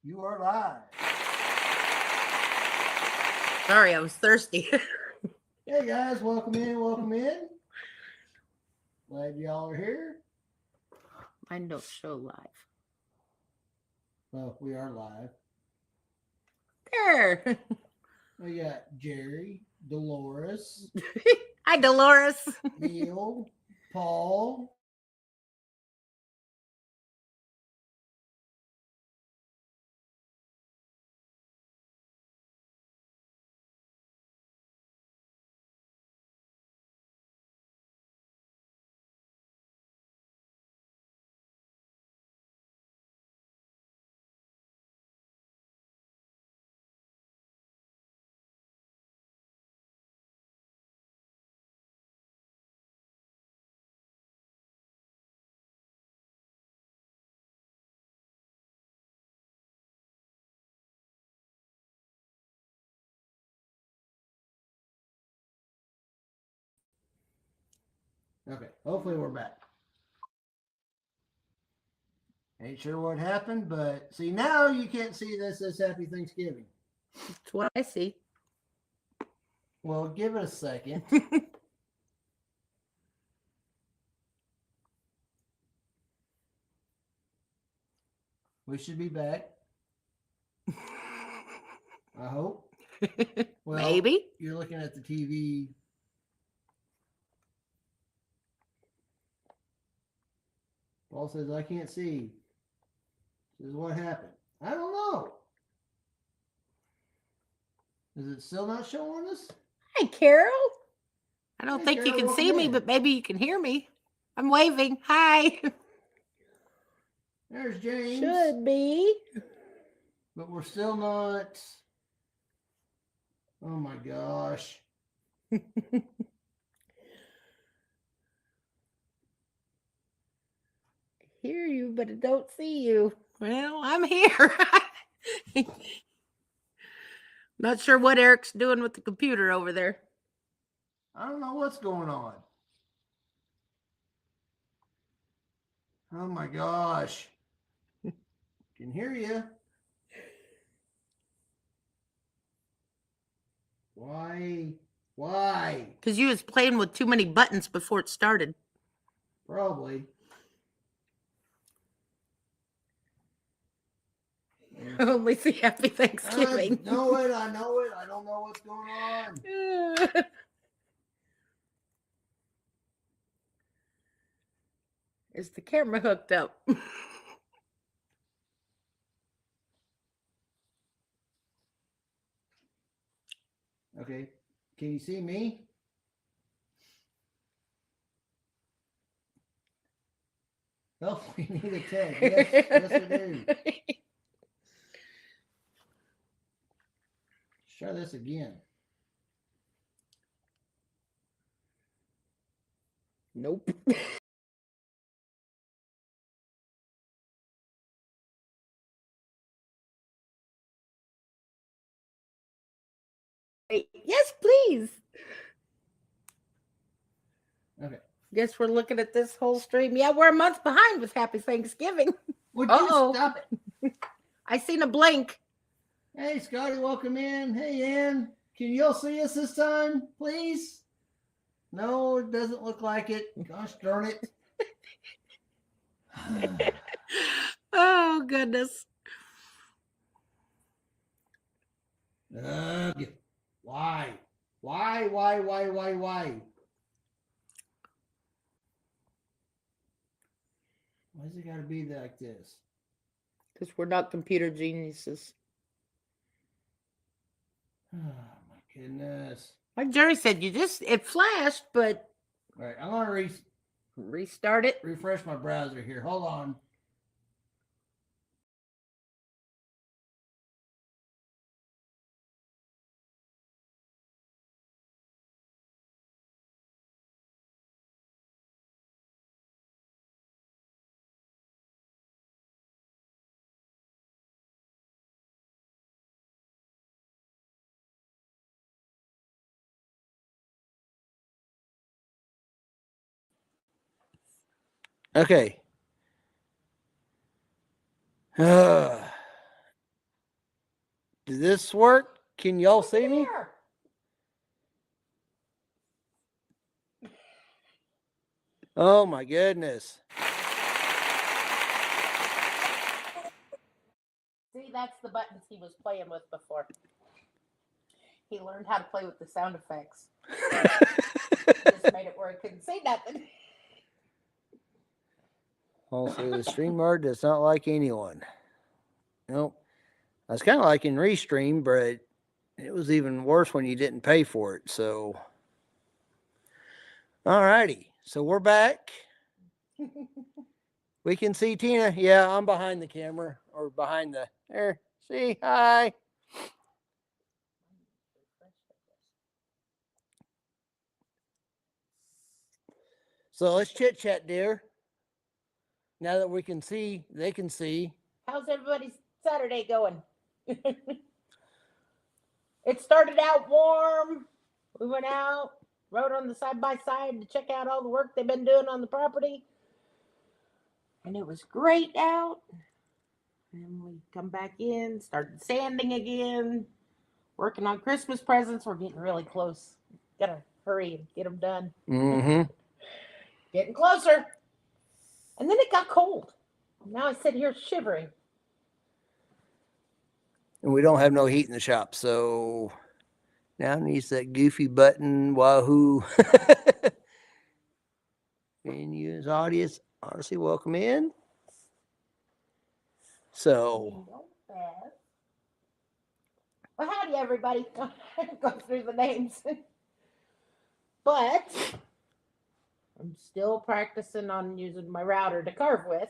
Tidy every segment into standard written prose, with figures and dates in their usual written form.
You are live. Sorry, I was thirsty. Hey guys, welcome in, welcome in. Glad y'all are here. Mine don't show live. Well, we are live. There. We got Jerry, Dolores, Hi, Dolores. Neil, Paul. Okay, hopefully we're back. Ain't sure what happened, but see now you can't see this as Happy Thanksgiving. That's what I see. Well, give it a second. We should be back. I hope. Well, Maybe. You're looking at the TV. Paul says, I can't see. This is what happened. I don't know. Is it still not showing us? Hi, Carol. I don't Hey, think you Carol, can see welcome me, in. but maybe you can hear me. I'm waving. Hi. There's James. Should be. But we're still not. Oh my gosh. Hear you, but I don't see you. Well, I'm here. Not sure what Eric's doing with the computer over there. I don't know what's going on. Oh my gosh. Can hear you. Why? Why? Because you was playing with too many buttons before it started. Probably. Only see Happy Thanksgiving. I know it. I know it. I don't know what's going on. Is the camera hooked up? Okay. Can you see me? Oh, we need a tag. Yes, yes, we do. Let's try this again. Nope. Yes, please. Okay. Guess we're looking at this whole stream. Yeah, we're a month behind with Happy Thanksgiving. Would you Uh-oh. stop it? I seen a blink. Hey, Scotty, welcome in. Hey, Ann. Can y'all see us this time, please? No, it doesn't look like it. Gosh darn it. Oh, goodness. Ugh. Why? Why? Why's it got to be like this? Because we're not computer geniuses. Oh, my goodness. Like Jerry said, it flashed, but. All right, I'm going to restart it. Refresh my browser here. Hold on. Okay. Does this work? Can y'all see me? Here. Oh my goodness. See, that's the buttons he was playing with before. He learned how to play with the sound effects. Just made it where he couldn't say nothing. Also, the StreamYard does not like anyone. Nope. I was kind of liking Restream, but it was even worse when you didn't pay for it. So, all righty. So we're back. We can see Tina. Yeah, I'm behind the camera or behind the there. See, hi. So let's chit chat, dear. Now that we can see, they can see. How's everybody's Saturday going? It started out warm. We went out, rode on the side by side to check out all the work they've been doing on the property. And it was great out. And we come back in, started sanding again, working on Christmas presents. We're getting really close. Gotta hurry and get them done. Mm-hmm. Getting closer. And then it got cold. Now I sit here shivering. And we don't have no heat in the shop, so now needs that goofy button. Wahoo! Menus, audience, honestly, welcome in. So, well, howdy, everybody. Go through the names. But I'm still practicing on using my router to carve with.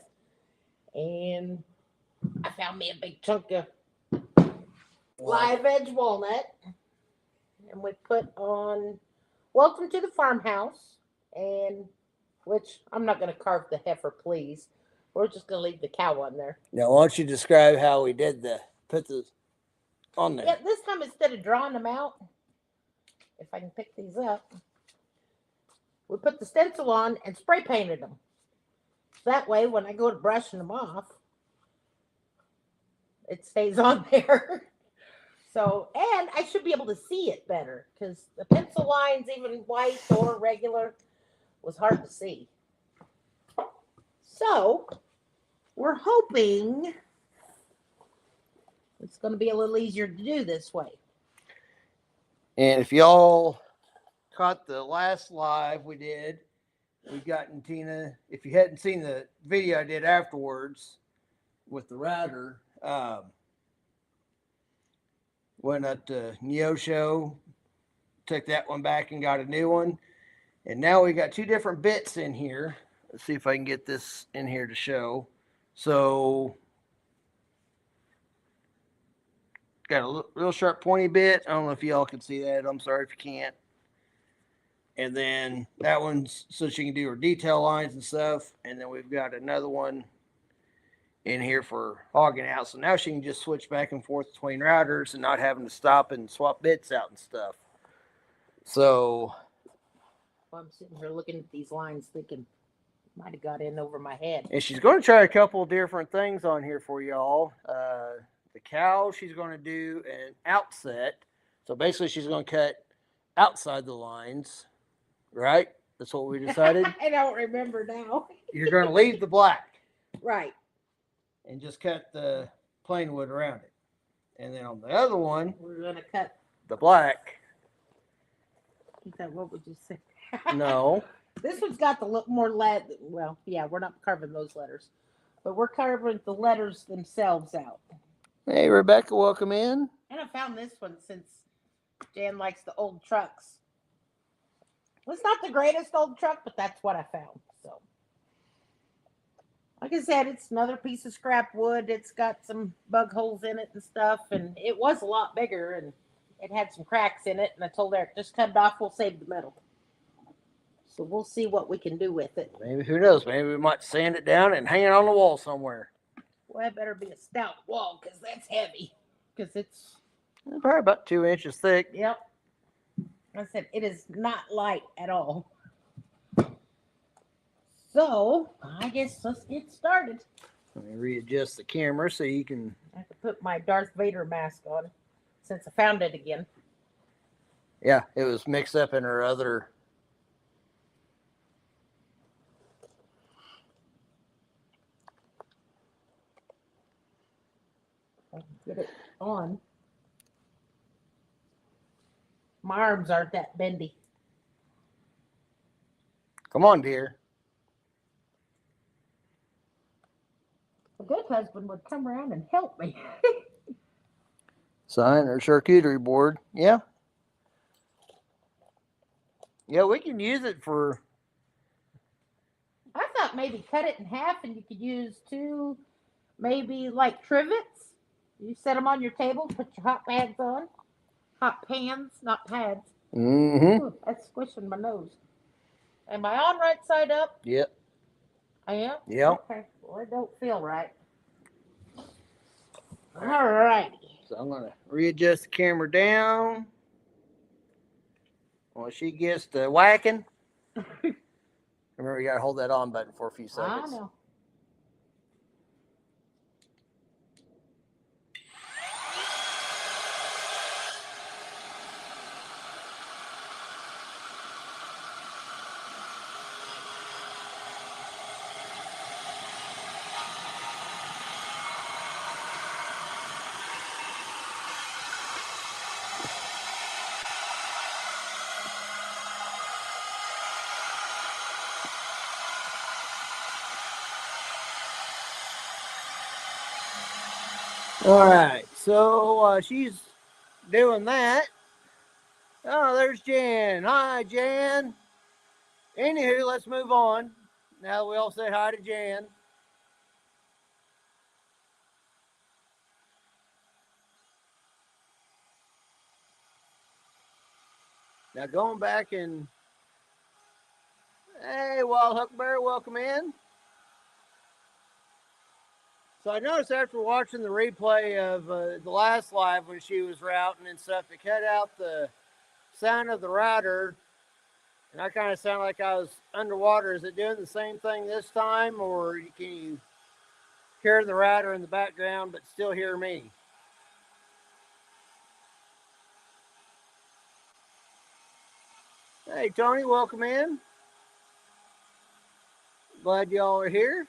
And I found me a big chunk of live edge walnut. And we put on Welcome to the Farmhouse. And which I'm not going to carve the heifer, please. We're just going to leave the cow on there. now why don't you describe how we did put the on there? Yeah, this time instead of drawing them out, if I can pick these up, we put the stencil on and spray painted them. That way, when I go to brushing them off, it stays on there. So, and I should be able to see it better because the pencil lines, even white or regular, was hard to see. So, we're hoping it's going to be a little easier to do this way. And if y'all caught the last live we did, we've gotten Tina. If you hadn't seen the video I did afterwards with the router, went up to Neo Show, took that one back and got a new one. And now we got two different bits in here. Let's see if I can get this in here to show. So got a real sharp pointy bit. I don't know if y'all can see that. I'm sorry if you can't. And then that one's so she can do her detail lines and stuff. And then we've got another one in here for hogging out. So now she can just switch back and forth between routers and not having to stop and swap bits out and stuff. So I'm sitting here looking at these lines thinking, might have got in over my head. and she's going to try a couple of different things on here for y'all. The cow, she's going to do an outset. So basically she's going to cut outside the lines, right? That's what we decided. I don't remember now. You're going to leave the black. Right. And just cut the plain wood around it. And then on the other one, we're going to cut the black. What would you say? No. This one's got the more lead. Well, yeah, we're not carving those letters, but we're carving the letters themselves out. Hey, Rebecca, welcome in. And I found this one since Jan likes the old trucks. Well, it's not the greatest old truck, but that's what I found. So, like I said, it's another piece of scrap wood. It's got some bug holes in it and stuff, and it was a lot bigger, and it had some cracks in it. And I told Eric, just cut it off. We'll save the metal. So we'll see what we can do with it. Maybe, who knows? Maybe we might sand it down and hang it on the wall somewhere. Well, it better be a stout wall because that's heavy. Because it's probably about 2 inches thick. Yep. I said it is not light at all. So I guess let's get started. Let me readjust the camera so you can. I have to put my Darth Vader mask on. since I found it again. Yeah, it was mixed up in her other. I can get it on. My arms aren't that bendy. Come on, dear. A good husband would come around and help me. Sign or charcuterie board. Yeah. Yeah, we can use it for. I thought maybe cut it in half and you could use two, maybe like trivets. You set them on your table, put your hot pads on. Hot pans, not pads. Mm-hmm. Ooh, that's squishing my nose. Am I on right side up? Yep. I am? Yep. Okay. Well, it don't feel right. All righty. So I'm gonna readjust the camera down. When she gets to whacking. Remember, you gotta hold that on button for a few seconds. I know. All right, so she's doing that. Oh, there's Jan. Hi, Jan. Anywho, let's move on. Now we all say hi to Jan. Now going back and hey, Wild Huckleberry, welcome in. So I noticed after watching the replay of the last live when she was routing and stuff, it cut out the sound of the router, and I kind of sounded like I was underwater. Is it doing the same thing this time, or can you hear the router in the background but still hear me? Hey, Tony, welcome in. Glad y'all are here.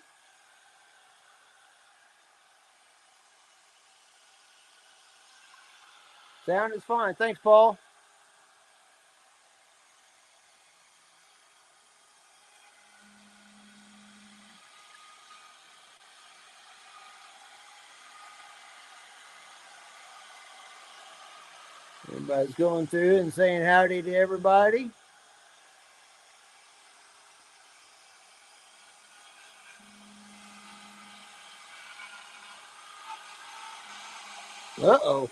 Sound is fine. Thanks, Paul. Everybody's going through and saying howdy to everybody. Uh-oh.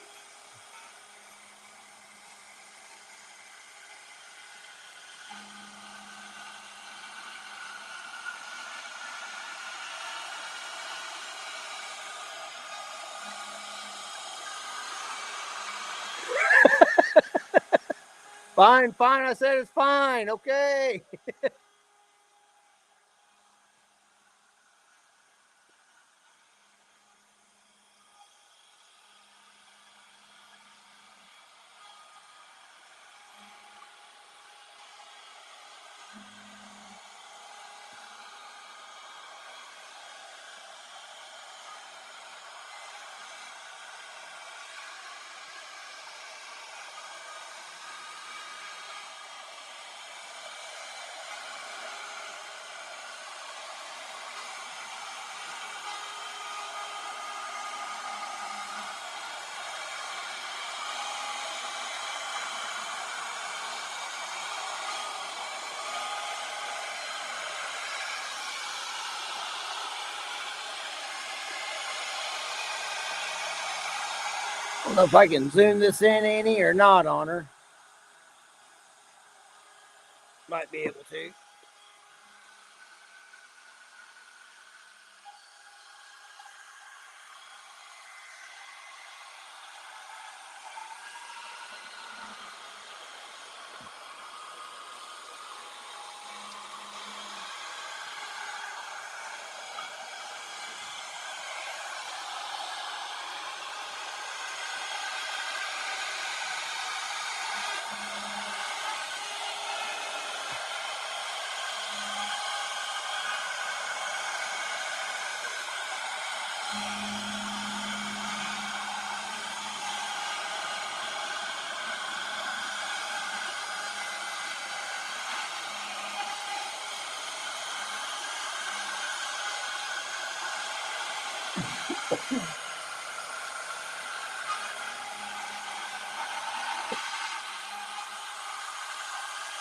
Fine, fine. I said it's fine. Okay. I don't know if I can zoom this in any or not on her. Might be able to.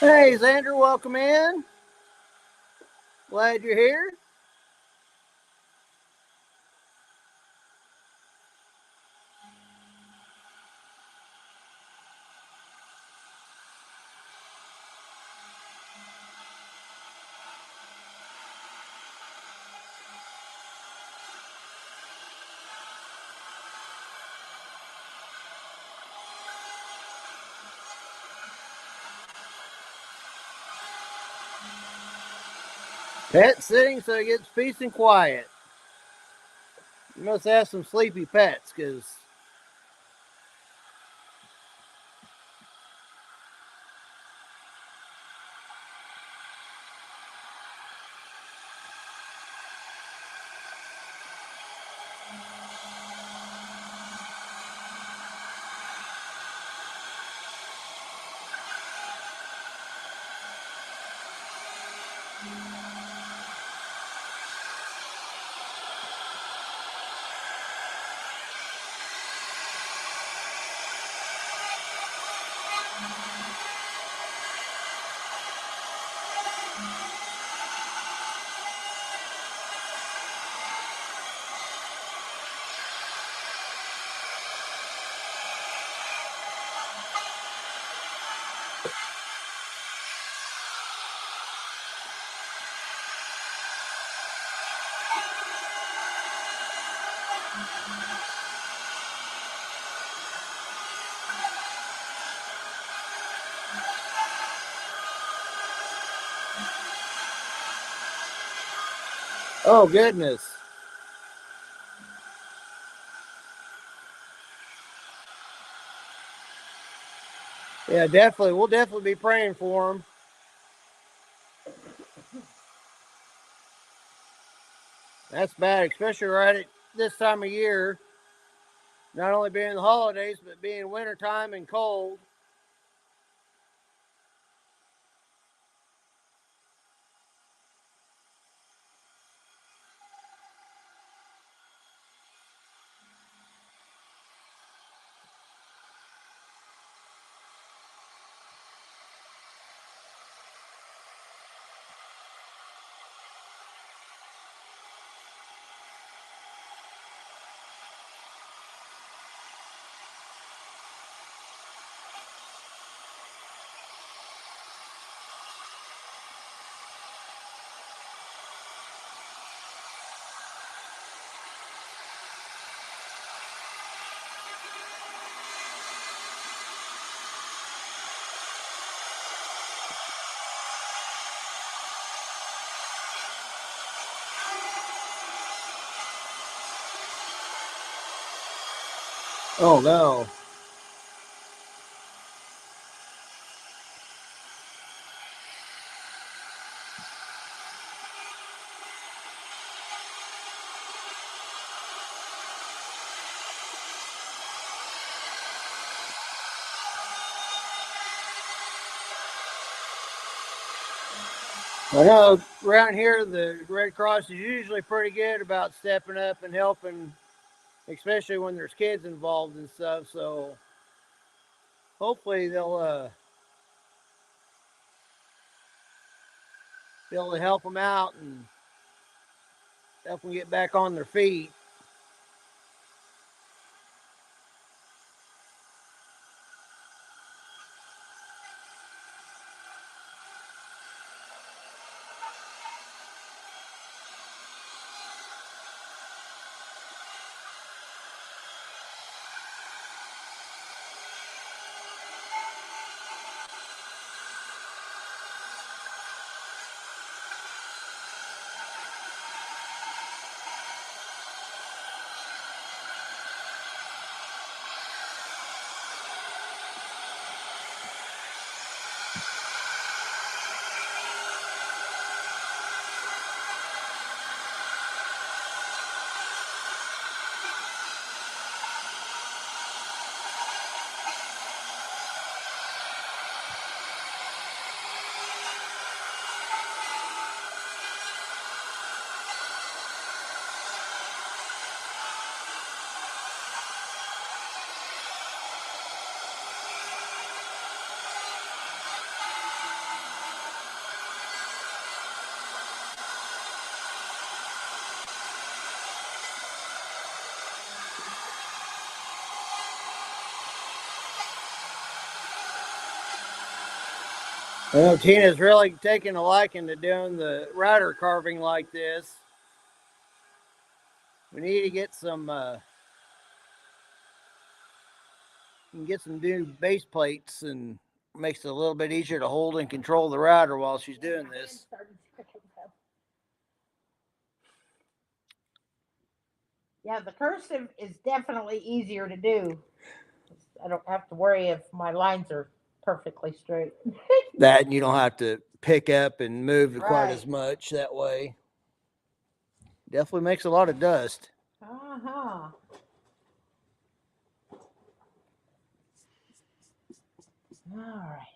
Hey, Xander, welcome in. Glad you're here. Pet sitting so it gets peace and quiet. You must have some sleepy pets, because oh goodness. Yeah, definitely. We'll definitely be praying for them. That's bad, especially right at this time of year. Not only being the holidays, but being wintertime and cold. Oh no. I know around here the Red Cross is usually pretty good about stepping up and helping, especially when there's kids involved and stuff. So hopefully they'll be able to help them out and help them get back on their feet. Well, Tina's really taking a liking to doing the router carving like this. We need to get some new base plates, and makes it a little bit easier to hold and control the router while she's doing this. Yeah, the cursive is definitely easier to do. I don't have to worry if my lines are perfectly straight. That, and you don't have to pick up and move quite as Right. much that way. Definitely makes a lot of dust. Uh-huh. All right.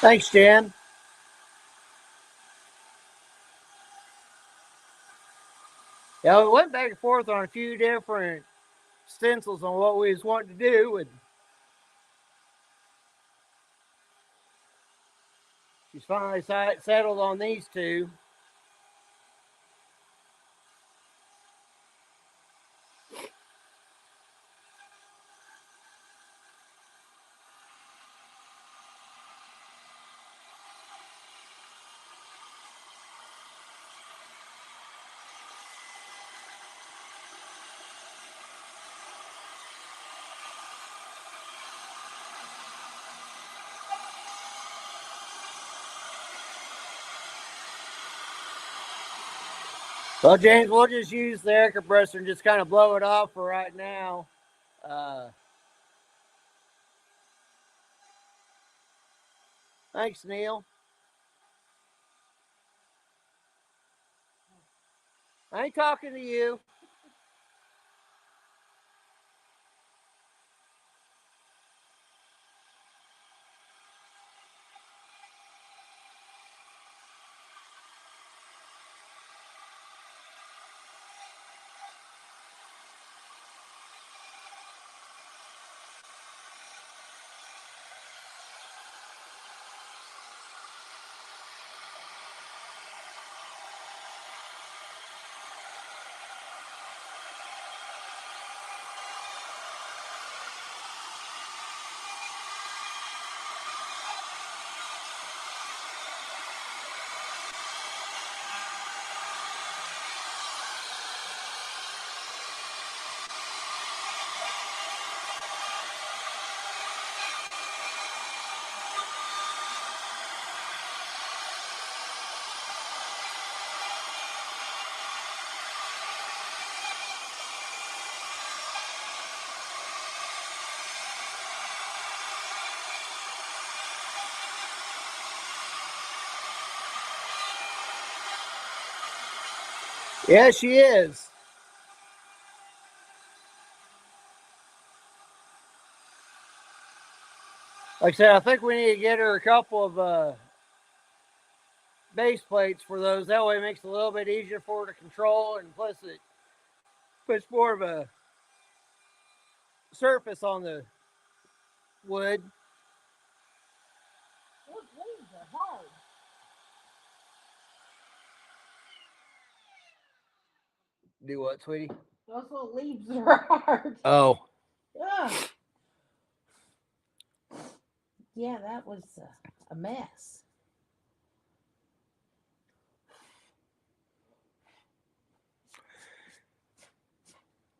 Thanks, Jan. Yeah, we went back and forth on a few different stencils on what we was wanting to do, and she's finally settled on these two. Well, James, we'll just use the air compressor and just kind of blow it off for right now. Thanks, Neil. I ain't talking to you. Yeah, she is. Like I said, I think we need to get her a couple of base plates for those. That way it makes it a little bit easier for her to control, and plus it puts more of a surface on the wood. Those leaves are hard. Do what, sweetie? Those little leaves are hard. Oh. Ugh. Yeah, that was a mess.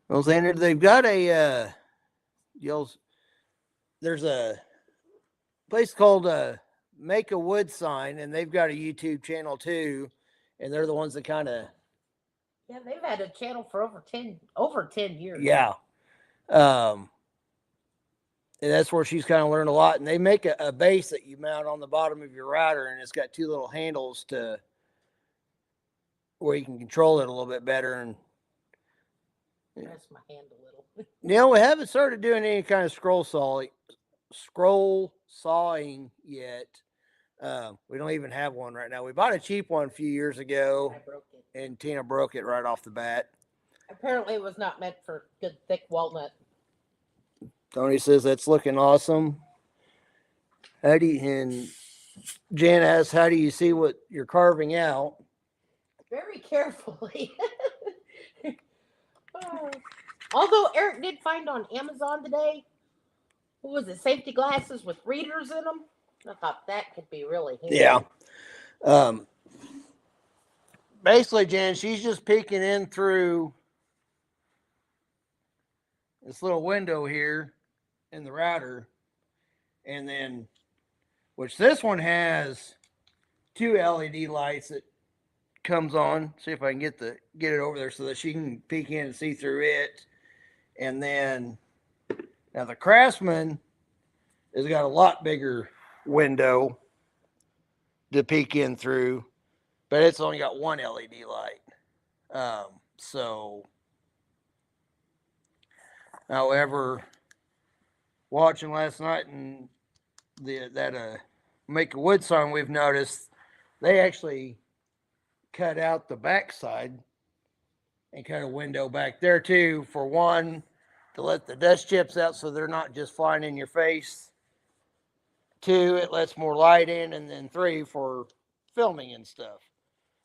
Well, Xander, they've got there's a place called Make a Wood Sign, and they've got a YouTube channel too, and they're the ones that kind of, Yeah, they've had a channel for over ten years. yeah. And that's where she's kind of learned a lot. And they make a base that you mount on the bottom of your router, and it's got two little handles to where you can control it a little bit better. And Press my hand a little. we haven't started doing any kind of scroll sawing yet. We don't even have one right now. We bought a cheap one a few years ago, I broke it. and Tina broke it right off the bat. Apparently, it was not meant for good thick walnut. Tony says that's looking awesome. How do you, and Jan asks, how do you see what you're carving out? Very carefully. Oh. Although Eric did find on Amazon today, what was it, safety glasses with readers in them? I thought that could be really handy. Yeah. Basically, Jan, she's just peeking in through this little window here in the router, and then, which this one has two LED lights that comes on. See if I can get it over there so that she can peek in and see through it. And then now the Craftsman has got a lot bigger window to peek in through, but it's only got one LED light. So, however, watching last night and that Make a Wood song, we've noticed they actually cut out the backside and cut a window back there too, for one, to let the dust chips out so they're not just flying in your face. Two, it lets more light in, and then three, for filming and stuff.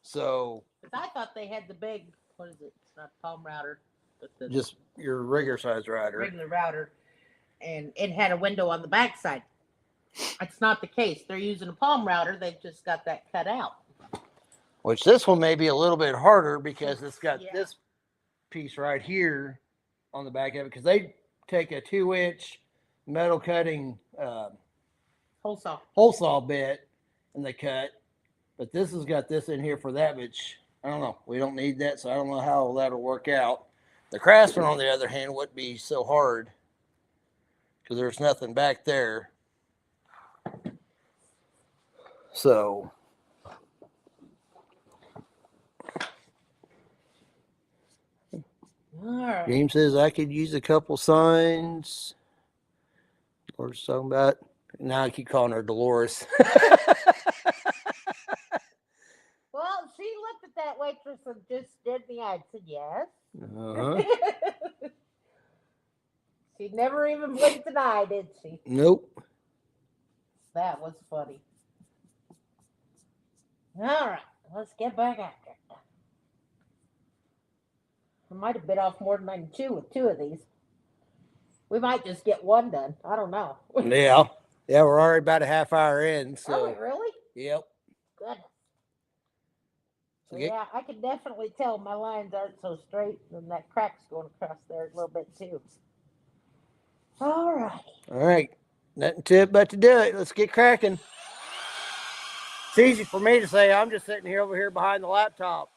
So, because I thought they had the big, what is it? It's not palm router, but the just your regular size router. regular router, and it had a window on the backside. That's not the case. They're using a palm router. They've just got that cut out. Which this one may be a little bit harder because it's got Yeah. this piece right here on the back of it, because they take a 2-inch metal cutting Whole saw bit and they cut, but this has got this in here for that, which I don't know. We don't need that, so I don't know how that'll work out. The Craftsman, on the other hand, wouldn't be so hard because there's nothing back there. So, All right. James says I could use a couple signs. Dolores talking about. Now I keep calling her Dolores. Well, she looked at that waitress and just did the eye and said yes. Uh-huh. She never even blinked an eye, did she? Nope. That was funny. All right, let's get back after it. I might have bit off more than I can chew with two of these. We might just get one done. I don't know. Yeah. Yeah, we're already about a half hour in. So. Are we really? Yep. Goodness. So Yeah, I can definitely tell my lines aren't so straight, and that crack's going across there a little bit too. All right. All right. Nothing to it but to do it. Let's get cracking. It's easy for me to say. I'm just sitting here over here behind the laptop.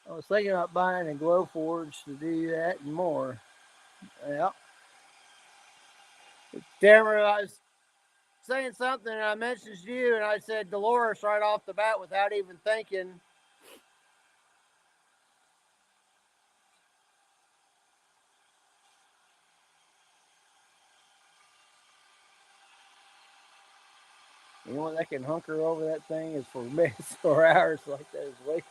I was thinking about buying a glow forge to do that and more. Yeah. Tamara, I was saying something and I mentioned you and I said Dolores right off the bat without even thinking. You know what, that can hunker over that thing is for minutes or hours like that is way.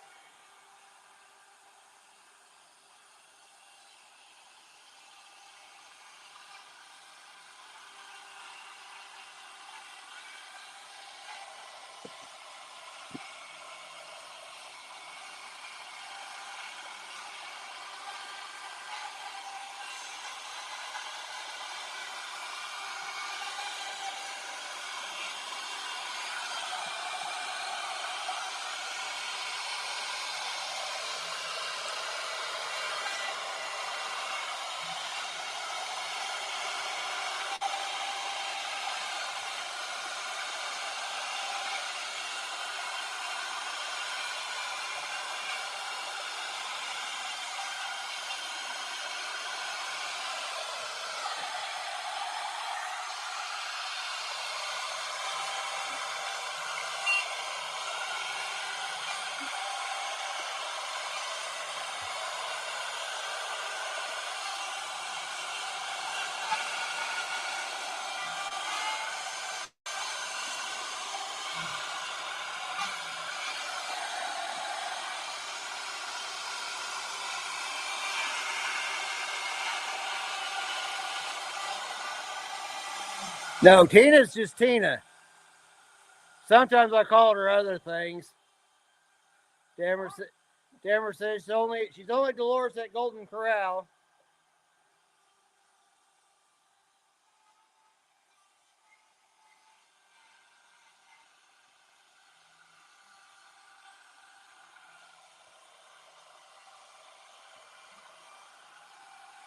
No, Tina's just Tina. Sometimes I call her other things. Denver says she's only Dolores at Golden Corral.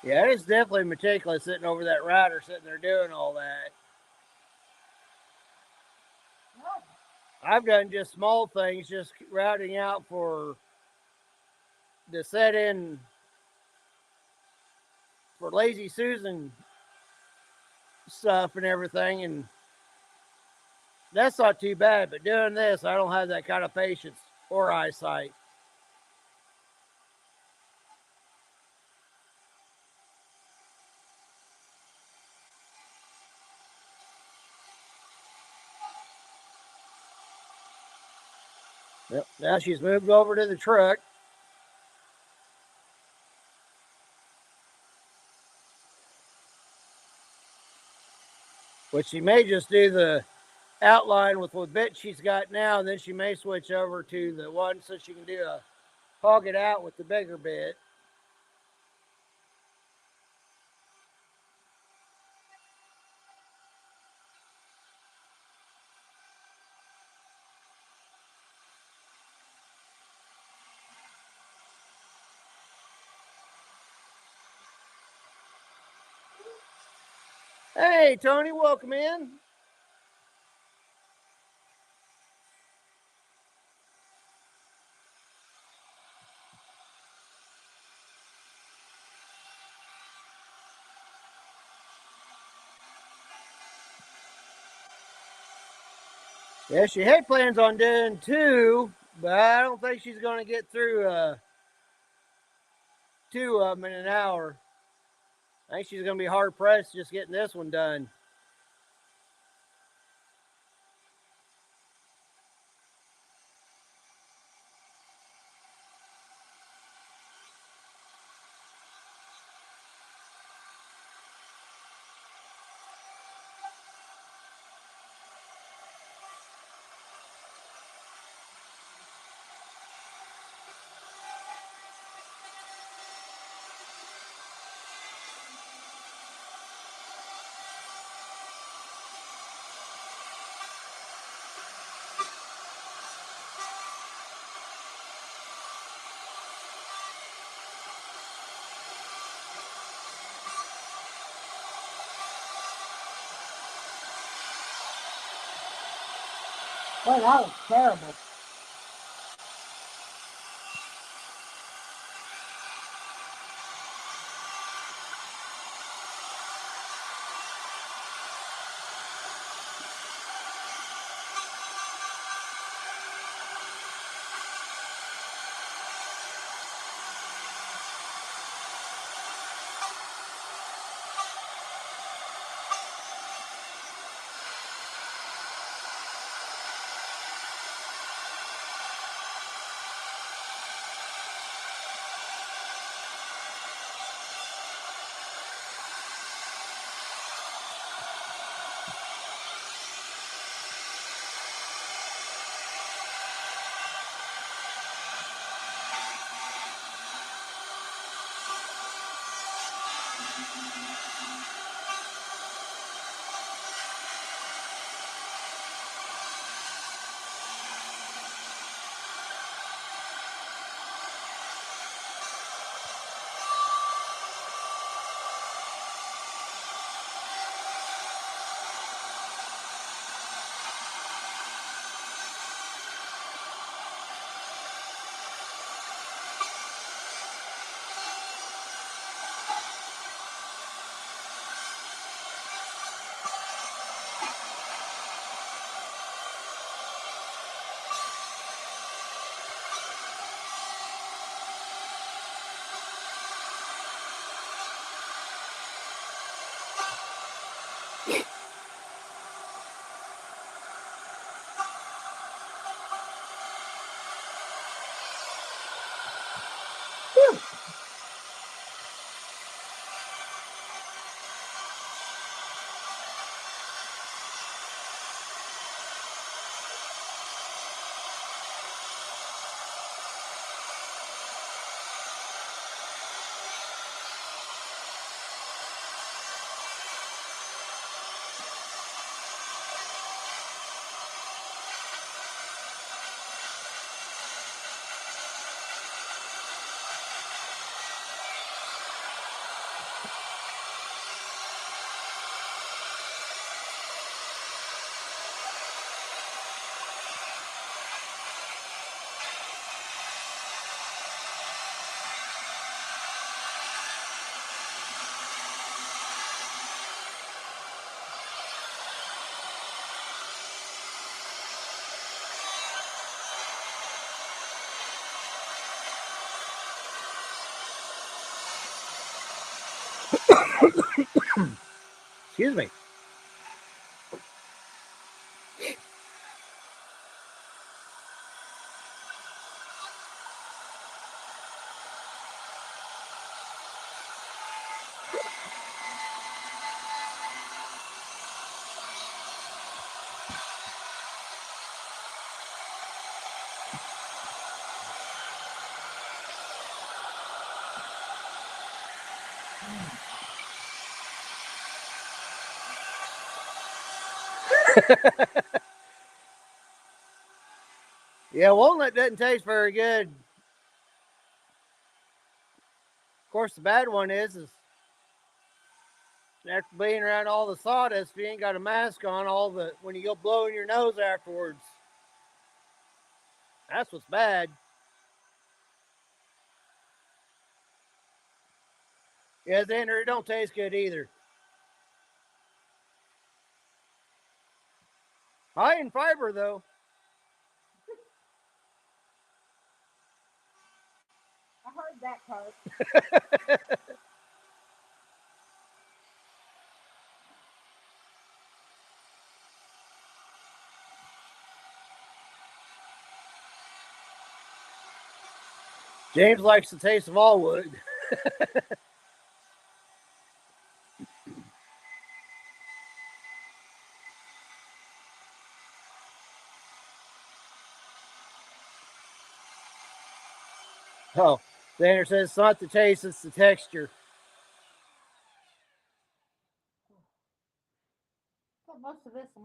Yeah, it is definitely meticulous sitting over that router, sitting there doing all that. I've done just small things, just routing out for the set in for Lazy Susan stuff and everything, and that's not too bad. But doing this, I don't have that kind of patience or eyesight. Yep. Now she's moved over to the truck. Which she may just do the outline with what bit she's got now, and then she may switch over to the one so she can do a hog it out with the bigger bit. Hey, Tony, welcome in. Yeah, she had plans on doing 2, but I don't think she's going to get through 2 of them in an hour. I think she's going to be hard pressed just getting this one done. Boy, that was terrible. Excuse me. Yeah, walnut doesn't taste very good. Of course, the bad one is after being around all the sawdust, if you ain't got a mask on, when you go blowing your nose afterwards, that's what's bad. Yeah, Xander, it don't taste good either. High in fiber though. I heard that part. James likes the taste of all wood. Oh, Xander says it's not the taste, it's the texture. But most of this, I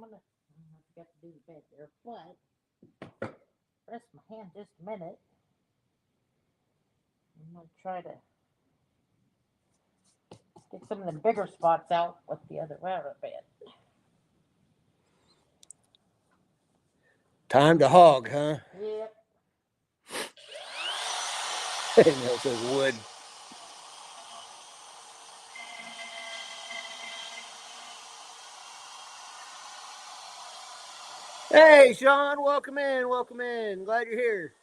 forgot to do the bed there, but rest my hand just a minute. I'm gonna try to get some of the bigger spots out with the other router bed. Time to hog, huh? Yep. It says wood. Hey, Sean, welcome in, welcome in. Glad you're here.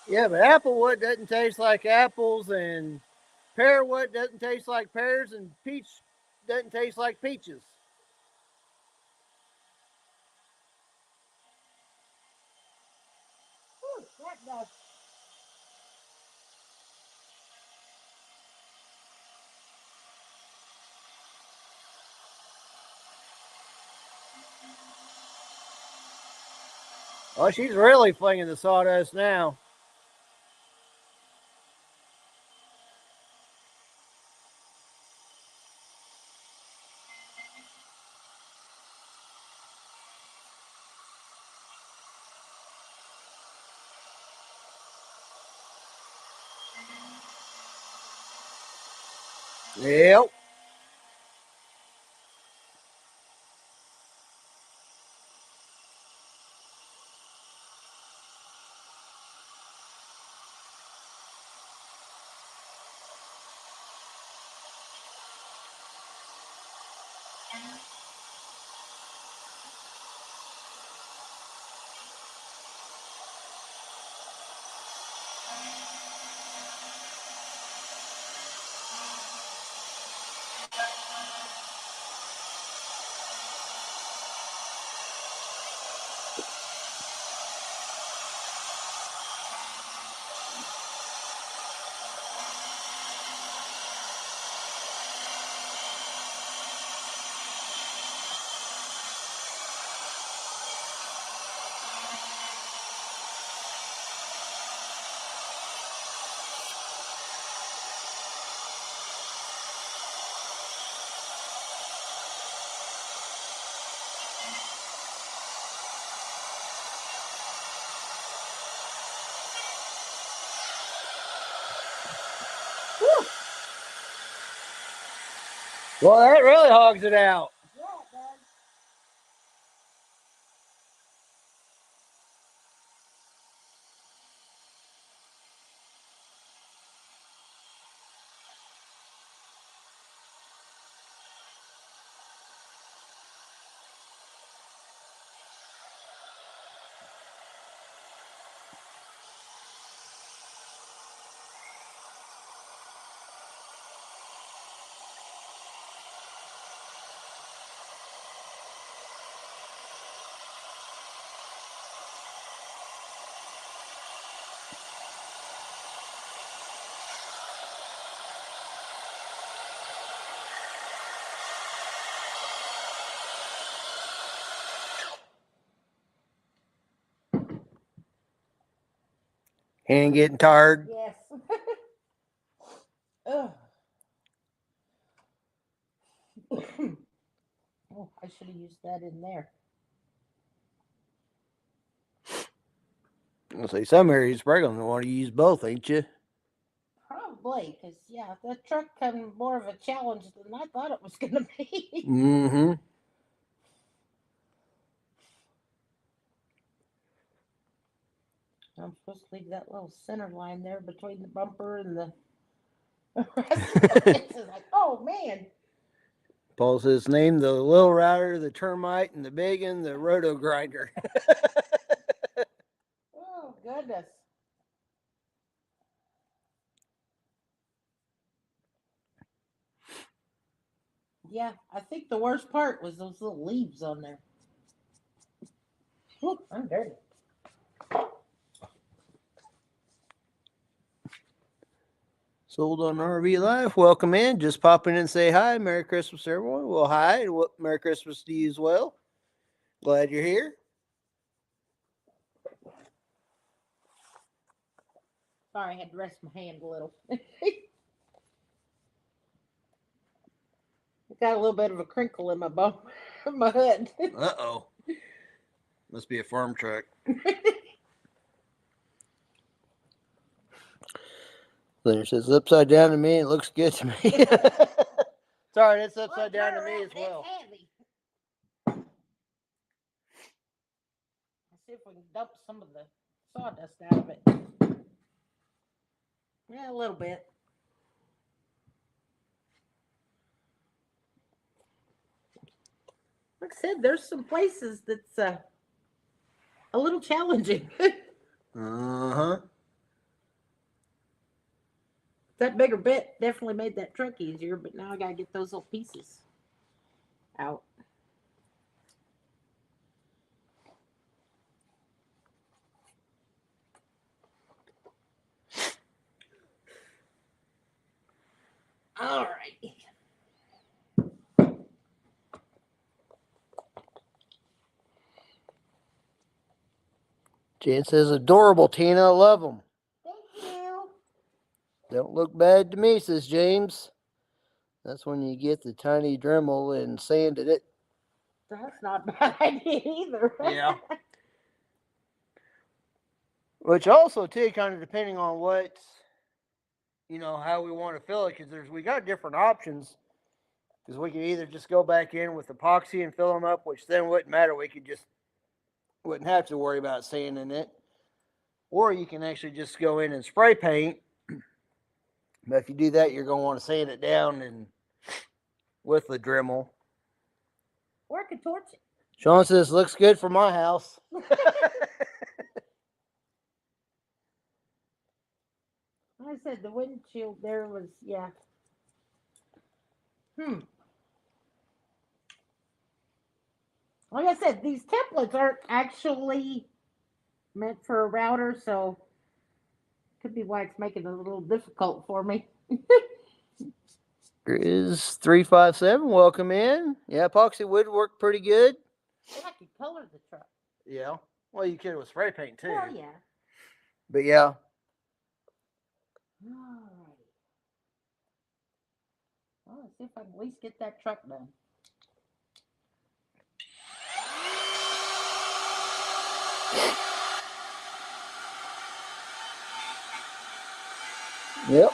Yeah, but applewood doesn't taste like apples, and pearwood doesn't taste like pears, and peach doesn't taste like peaches. Whew, that does. Oh, she's really flinging the sawdust now. Yep. Well, that really hogs it out. Yeah, it does. Hand getting tired. Yes. Ugh. Oh, I should have used that in there. I'll say some areas you're probably gonna want to use both, ain't you? Probably, because, yeah, that truck had more of a challenge than I thought it was going to be. Mm-hmm. I'm supposed to leave that little center line there between the bumper and the rest of the fence. Like, oh, man. Paul says name the little router, the termite, and the big one, the roto grinder. Oh, goodness. Yeah, I think the worst part was those little leaves on there. Ooh, I'm dirty. Sold on RV Life. Welcome in. Just pop in and say hi. Merry Christmas, everyone. Well, hi. And Merry Christmas to you as well. Glad you're here. Sorry, I had to rest my hand a little. Got a little bit of a crinkle in my bone, my hood. Uh-oh. Must be a farm truck. Leonard says upside down to me. It looks good to me. Sorry, it's upside down to me as well. It's heavy. Let's see if we can dump some of the sawdust out of it. Yeah, a little bit. Like I said, there's some places that's a little challenging. Uh-huh. That bigger bit definitely made that truck easier, but now I gotta get those little pieces out. All right. Jan says adorable, Tina. I love them. Thank you. Don't look bad to me, says James. That's when you get the tiny Dremel and sanded it. That's not a bad idea either. Yeah. Which also, too, kind of depending on what, how we want to fill it, because we got different options. Because we could either just go back in with epoxy and fill them up, which then wouldn't matter. We wouldn't have to worry about sanding it. Or you can actually just go in and spray paint. But if you do that, you're going to want to sand it down and with the Dremel. Or I could torch it. Sean says, looks good for my house. Like I said, the windshield there was, yeah. Like I said, these templates aren't actually meant for a router, so could be why it's making it a little difficult for me. There is 357. Welcome in. Yeah, epoxy would work pretty good. And I could color the truck. Yeah. Well, you could with spray paint too. Well, yeah. But yeah. Alrighty. Well, let's see if I can at least get that truck done. Yep.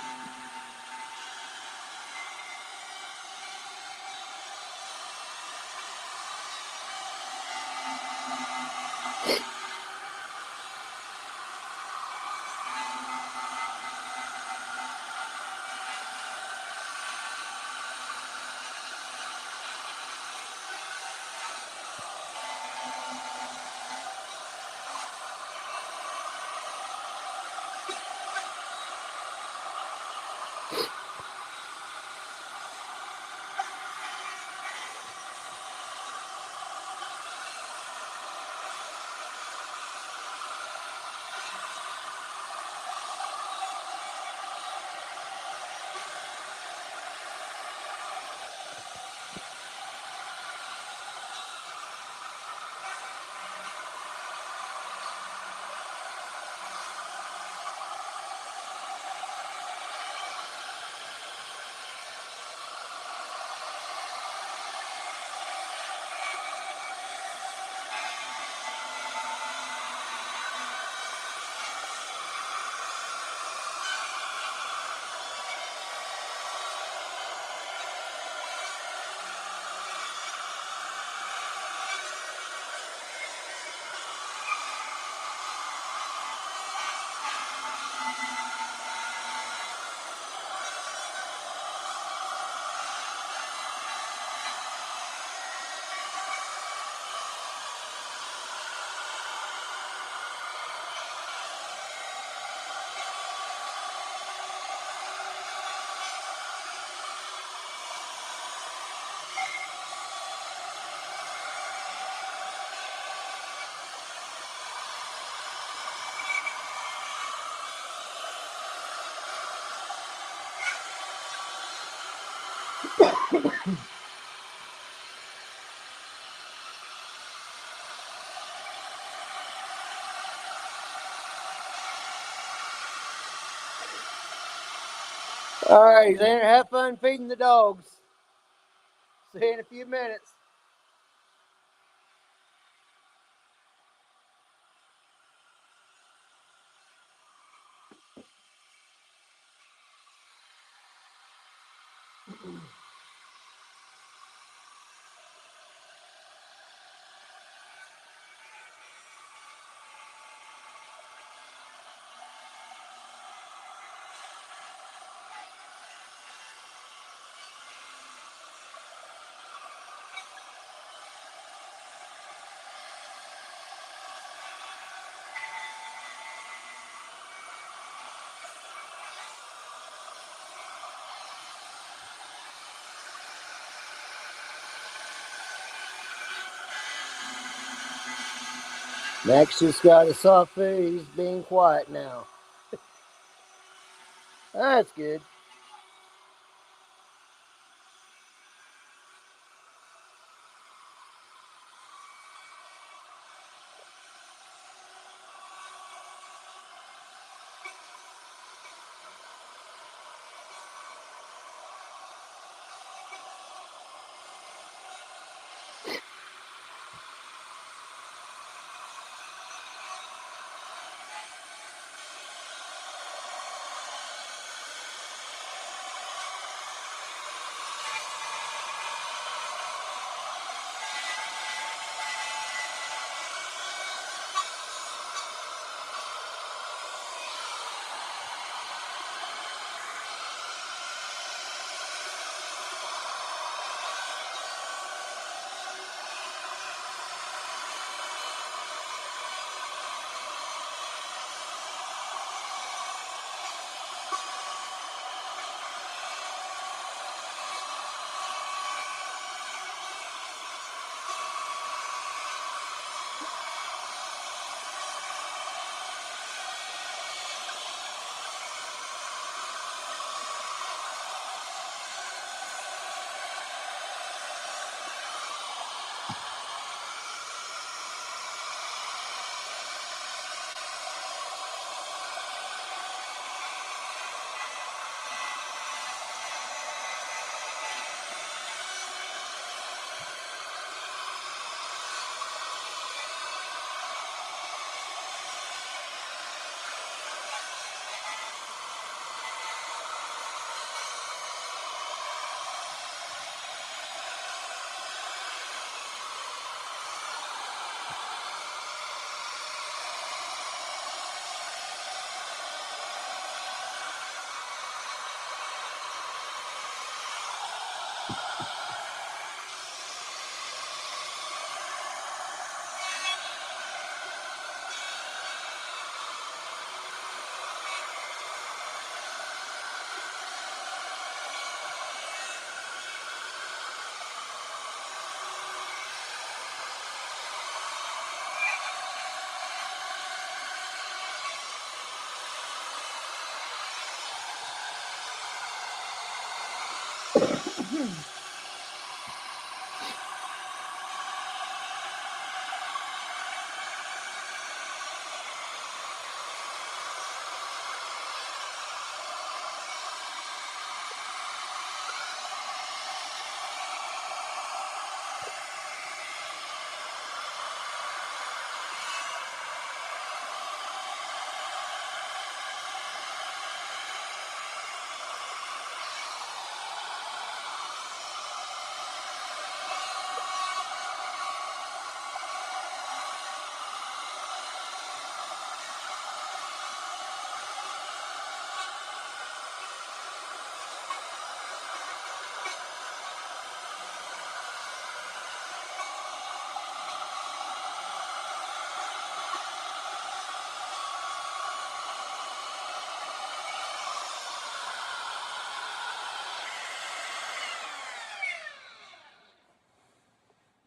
All right, Xander, have fun feeding the dogs. See you in a few minutes. Max just got a soft food. He's being quiet now. That's good.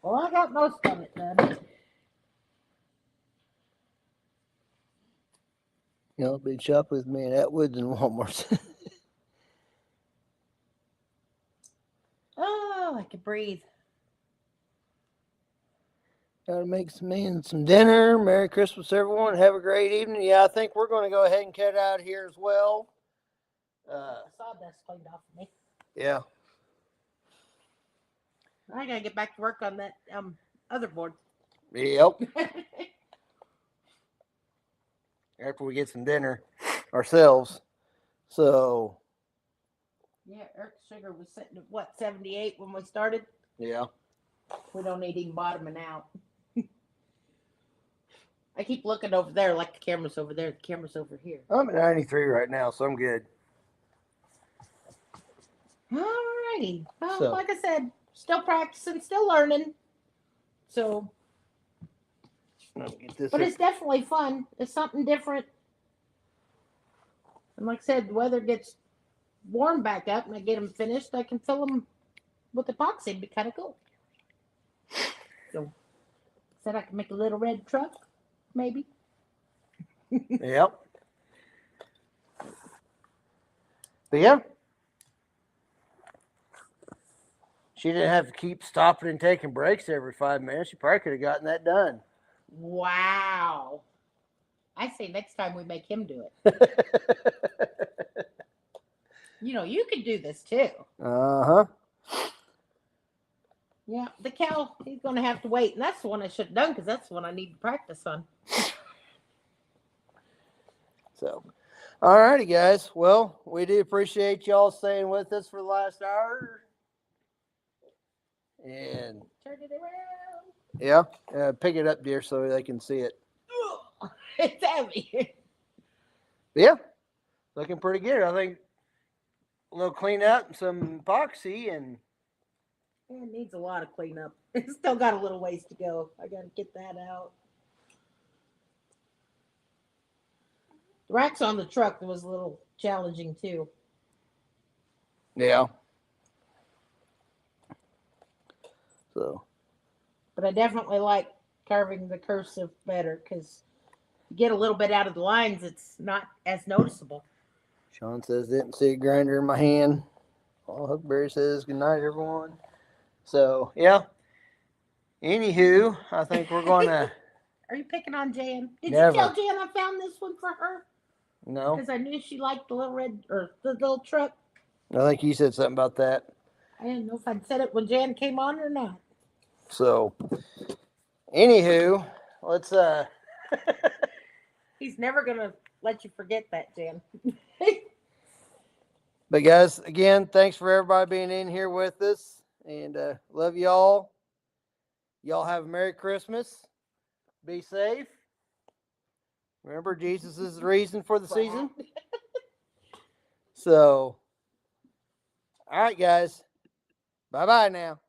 Well, I got most of it done. Y'all been shopping with me at Atwoods and Walmart. I can breathe. Gotta make some dinner. Merry Christmas, everyone. Have a great evening. Yeah, I think we're going to go ahead and cut out here as well. The sawdust cleaned off of me. Yeah. I gotta get back to work on that other board. Yep. After we get some dinner ourselves. So. Yeah, Eric's sugar was sitting at what, 78 when we started? Yeah. We don't need him bottoming out. I keep looking over there like the camera's over there. The camera's over here. I'm at 93 right now, so I'm good. Alrighty. Well, So. like I said, still practicing, still learning. So, Get this but it's definitely fun. It's something different. And like I said, the weather gets warm back up and I get them finished, I can fill them with epoxy. It'd be kind of cool. So, said I can make a little red truck, maybe. Yep. But yeah. She didn't have to keep stopping and taking breaks every 5 minutes. She probably could have gotten that done. Wow. I say next time we make him do it. You know, you could do this too. Uh-huh. Yeah, the cow, he's going to have to wait. And that's the one I should have done because that's the one I need to practice on. So, all righty, guys. Well, we do appreciate y'all staying with us for the last hour. And Turn it around. yeah, pick it up, dear, so they can see it. It's heavy. Yeah, looking pretty good. I think a little cleanup and some epoxy and. It needs a lot of cleanup. It's still got a little ways to go. I got to get that out. The racks on the truck was a little challenging too. Yeah. So. But I definitely like carving the cursive better because you get a little bit out of the lines, it's not as noticeable. Sean says, didn't see a grinder in my hand. Well, Huckberry says, good night, everyone. So, yeah. Anywho, I think we're going to. Are you picking on Jan? Did Never. you tell Jan I found this one for her? No. Because I knew she liked the little red, or the little truck. I think you said something about that. I didn't know if I'd said it when Jan came on or not. So, anywho, let's. He's never going to let you forget that, Jan. But, guys, again, thanks for everybody being in here with us. And love y'all. Y'all have a Merry Christmas. Be safe. Remember, Jesus is the reason for the season. So, all right, guys. Bye-bye now.